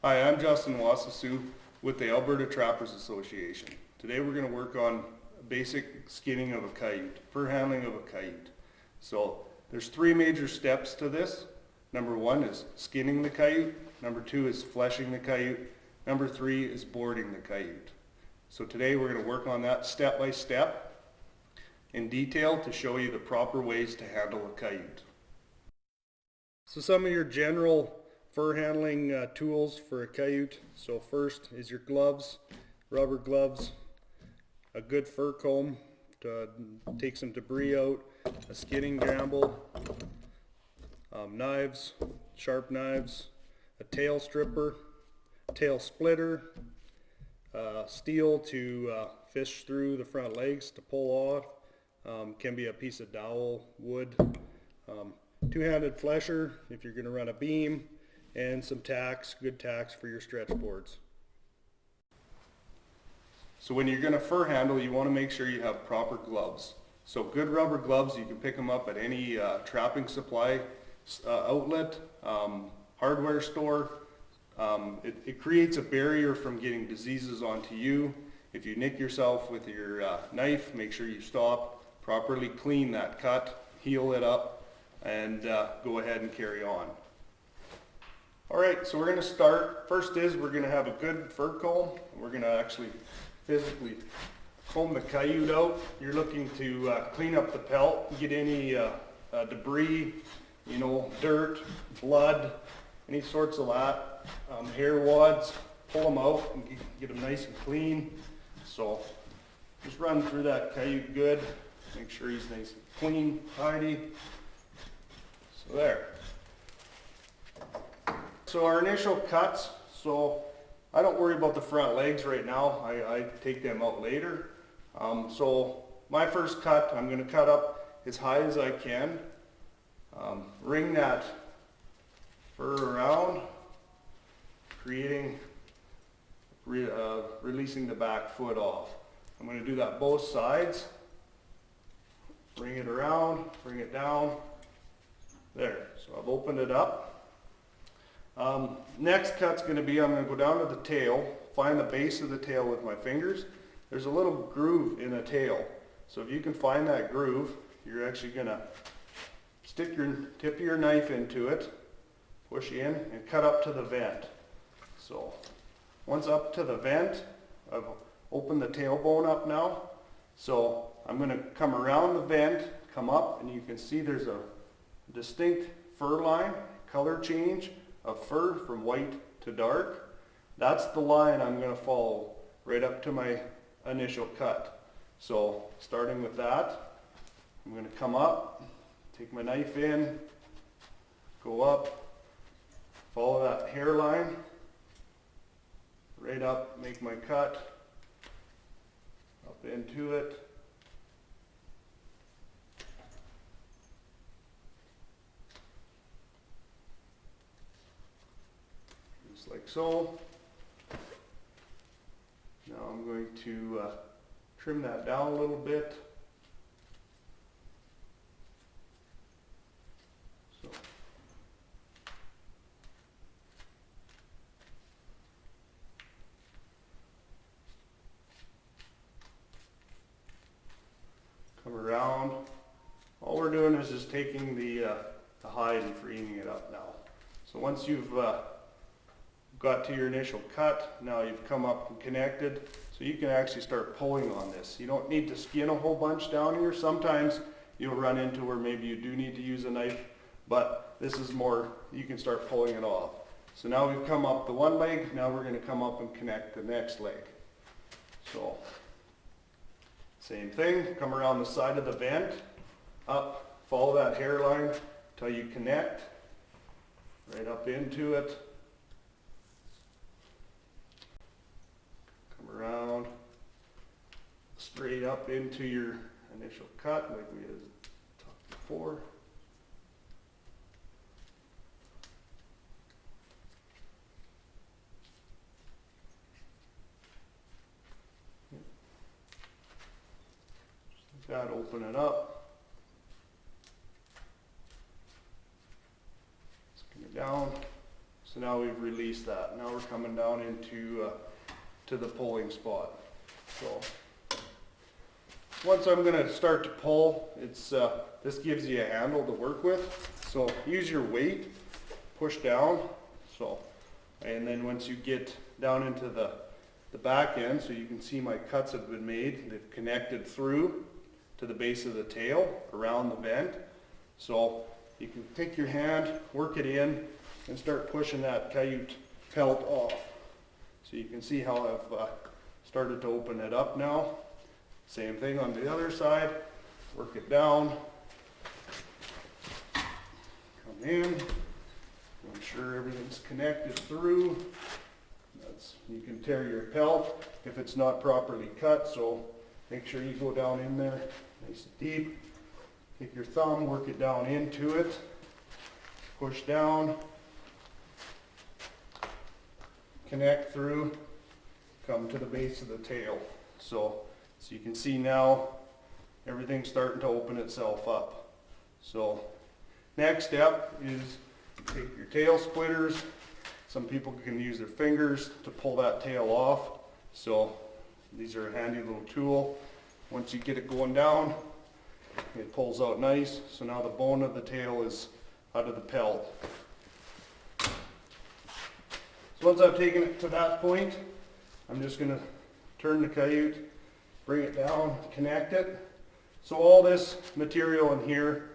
Hi, I'm Wasylciw with the Alberta Trappers Association. Today we're going to work on basic skinning of a coyote, fur handling of a coyote. So there's three major steps to this. Number one is skinning the coyote. Number two is fleshing the coyote. Number three is boarding the coyote. So today we're going to work on that step by step in detail to show you the proper ways to handle a coyote. So some of your general fur handling tools for a coyote. So first is your gloves, rubber gloves, a good fur comb to take some debris out, a skinning gamble, knives, sharp knives, a tail stripper, tail splitter, steel to fish through the front legs to pull off, can be a piece of dowel, wood, two-handed flesher if you're going to run a beam, and some tacks, good tacks for your stretch boards. So when you're going to fur handle, you want to make sure you have proper gloves. So good rubber gloves, you can pick them up at any trapping supply outlet, hardware store. It creates a barrier from getting diseases onto you. If you nick yourself with your knife, make sure you stop, properly clean that cut, heal it up, and go ahead and carry on. Alright, so we're going to start. First is we're going to have a good fur comb. We're going to actually physically comb the coyote out. You're looking to clean up the pelt, get any debris, dirt, blood, any sorts of that, hair wads, pull them out and get them nice and clean. So just run through that coyote good, make sure he's nice and clean, tidy. So there. So our initial cuts, so I don't worry about the front legs right now, I take them out later. So my first cut, I'm going to cut up as high as I can, ring that fur around, releasing the back foot off. I'm going to do that both sides, bring it around, bring it down, there, so I've opened it up. Next cut's going to be, I'm going to go down to the tail, find the base of the tail with my fingers. There's a little groove in a tail. So if you can find that groove, you're actually going to stick your tip of your knife into it, push in, and cut up to the vent. So once up to the vent, I've opened the tailbone up now. So I'm going to come around the vent, come up, and you can see there's a distinct fur line, color change of fur from white to dark. That's the line I'm going to follow right up to my initial cut. So starting with that, I'm going to come up, take my knife in, go up, follow that hairline, right up, make my cut, up into it. Like so. Now I'm going to trim that down a little bit. So come around. All we're doing is just taking the hide and freeing it up now. So once you've got to your initial cut, now you've come up and connected, so you can actually start pulling on this. You don't need to skin a whole bunch down here. Sometimes you'll run into where maybe you do need to use a knife, but this is more, you can start pulling it off. So now we've come up the one leg, now we're going to come up and connect the next leg. So same thing, come around the side of the vent, up, follow that hairline until you connect, right up into it. Around, straight up into your initial cut like we had talked before. Just like that, open it up. Skin it down. So now we've released that. Now we're coming down into to the pulling spot. So once I'm going to start to pull, it's this gives you a handle to work with. So use your weight, push down. So, and then once you get down into the back end, so you can see my cuts have been made. They've connected through to the base of the tail around the vent. So you can take your hand, work it in, and start pushing that coyote pelt off. So you can see how I've started to open it up now. Same thing on the other side. Work it down. Come in. Make sure everything's connected through. You can tear your pelt if it's not properly cut, so make sure you go down in there nice and deep. Take your thumb, work it down into it. Push down. Connect through. Come to the base of the tail. So you can see now everything's starting to open itself up. So next step is take your tail splitters. Some people can use their fingers to pull that tail off. So these are a handy little tool. Once you get it going down, it pulls out nice. So now the bone of the tail is out of the pelt. So once I've taken it to that point, I'm just going to turn the coyote, bring it down, connect it. So all this material in here,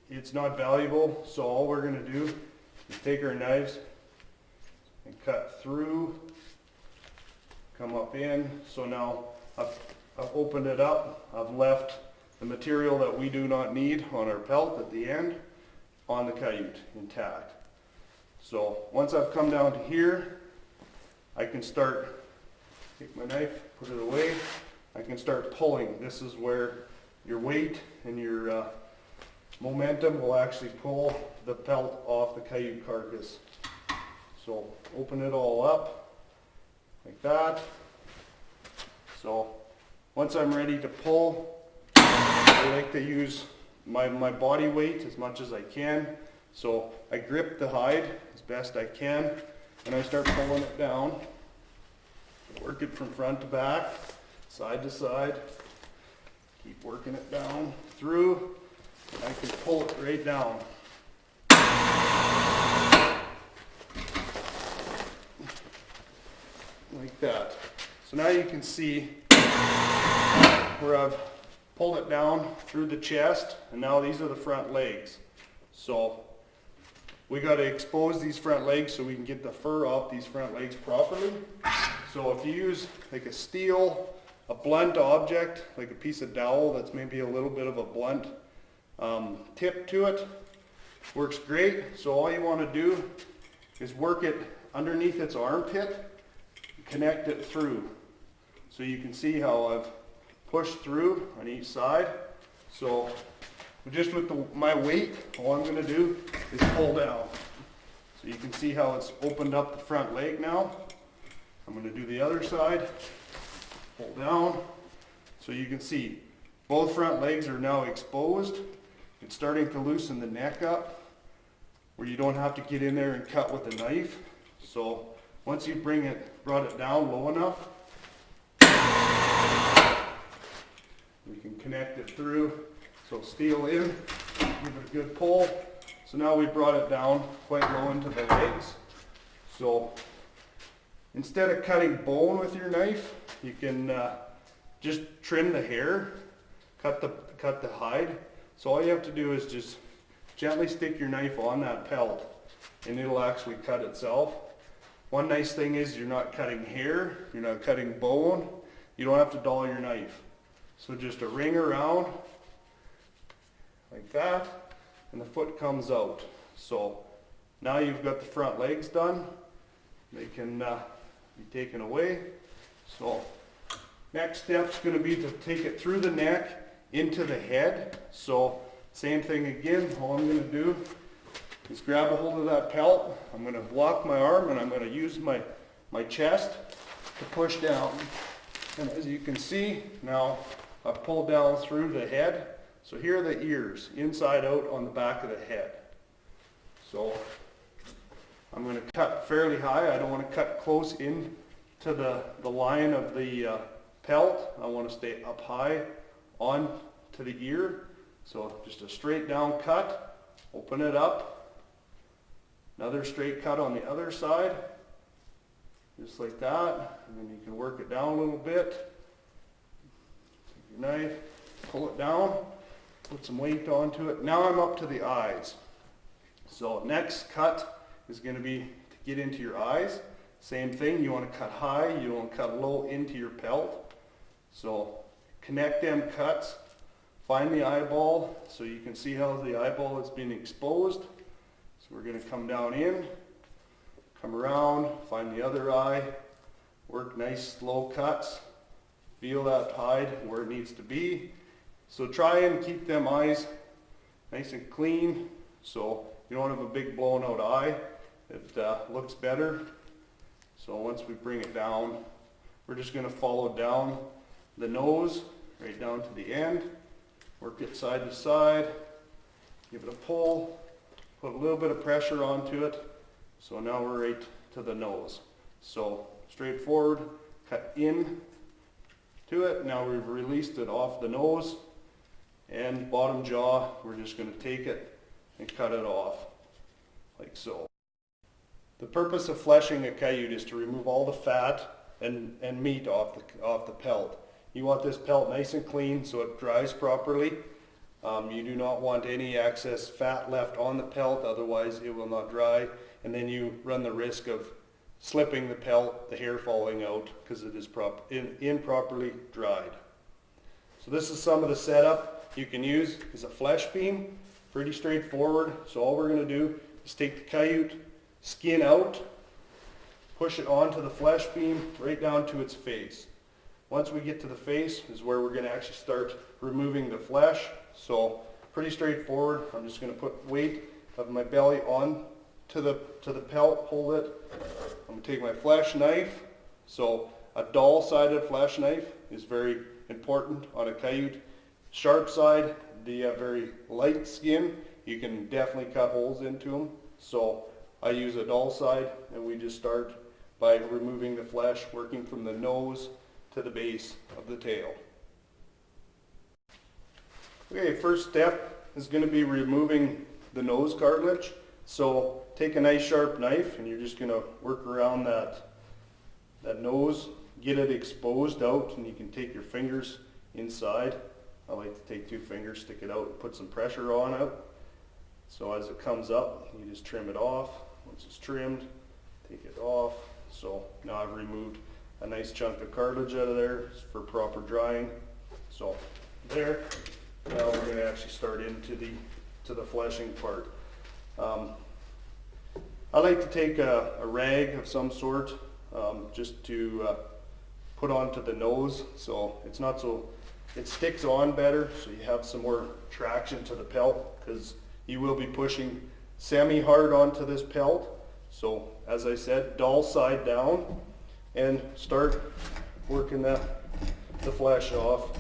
it's not valuable. So all we're going to do is take our knives and cut through, come up in. So now I've opened it up. I've left the material that we do not need on our pelt at the end on the coyote intact. So once I've come down to here, I can start, take my knife, put it away. I can start pulling. This is where your weight and your momentum will actually pull the pelt off the coyote carcass. So open it all up like that. So once I'm ready to pull, I like to use my body weight as much as I can. So I grip the hide as best I can and I start pulling it down. Work it from front to back, side to side. Keep working it down through. I can pull it right down. Like that. So now you can see where I've pulled it down through the chest, and now these are the front legs. So we got to expose these front legs so we can get the fur off these front legs properly. So if you use like a steel, a blunt object, like a piece of dowel that's maybe a little bit of a blunt tip to it, works great. So all you want to do is work it underneath its armpit, connect it through. So you can see how I've pushed through on each side. So just with my weight, all I'm going to do is pull down. So you can see how it's opened up the front leg now. I'm going to do the other side, pull down. So you can see both front legs are now exposed. It's starting to loosen the neck up where you don't have to get in there and cut with a knife. So once you brought it down low enough, we can connect it through. So steel in, give it a good pull. So now we brought it down quite low into the legs. So instead of cutting bone with your knife, you can just trim the hair, cut the hide. So all you have to do is just gently stick your knife on that pelt and it'll actually cut itself. One nice thing is you're not cutting hair, you're not cutting bone, you don't have to dull your knife. So just a ring around like that and the foot comes out. So now you've got the front legs done. They can be taken away. So next step's going to be to take it through the neck into the head. So same thing again. All I'm going to do is grab a hold of that pelt. I'm going to lock my arm and I'm going to use my chest to push down. And as you can see, now I've pulled down through the head. So here are the ears, inside out on the back of the head. So I'm going to cut fairly high. I don't want to cut close in to the line of the pelt. I want to stay up high on to the ear. So just a straight down cut, open it up, another straight cut on the other side, just like that, and then you can work it down a little bit. Take your knife, pull it down, put some weight onto it. Now I'm up to the eyes. So next cut is going to be to get into your eyes. Same thing, you want to cut high, you don't want to cut low into your pelt. So connect them cuts, find the eyeball so you can see how the eyeball is being exposed. So we're going to come down in, come around, find the other eye, work nice slow cuts, feel that hide where it needs to be. So try and keep them eyes nice and clean so you don't have a big blown out eye. It looks better. So once we bring it down, we're just going to follow down the nose right down to the end, work it side to side, give it a pull, put a little bit of pressure onto it. So now we're right to the nose. So straightforward, cut in to it. Now we've released it off the nose, and bottom jaw, we're just going to take it and cut it off like so. The purpose of fleshing a coyote is to remove all the fat and meat off the pelt. You want this pelt nice and clean so it dries properly. You do not want any excess fat left on the pelt, otherwise it will not dry, and then you run the risk of slipping the pelt, the hair falling out because it is improperly dried. So this is some of the setup you can use is a flesh beam. Pretty straightforward. So all we're going to do is take the coyote skin out, push it onto the flesh beam right down to its face. Once we get to the face is where we're going to actually start removing the flesh. So pretty straightforward. I'm just going to put weight of my belly on to the pelt, hold it. I'm going to take my flesh knife. So a dull-sided flesh knife is very important on a coyote. Sharp side, the very light skin, you can definitely cut holes into them. So I use a dull side, and we just start by removing the flesh, working from the nose to the base of the tail. Okay, first step is going to be removing the nose cartilage. So take a nice sharp knife, and you're just going to work around that nose, get it exposed out, and you can take your fingers inside. I like to take 2 fingers, stick it out, and put some pressure on it. So as it comes up, you just trim it off. Once it's trimmed, take it off. So now I've removed a nice chunk of cartilage out of there for proper drying. So there. Now we're going to actually start into the fleshing part. I like to take a rag of some sort just to put onto the nose, so it's not so, it sticks on better, so you have some more traction to the pelt, because you will be pushing semi-hard onto this pelt. So as I said, dull side down, and start working the flesh off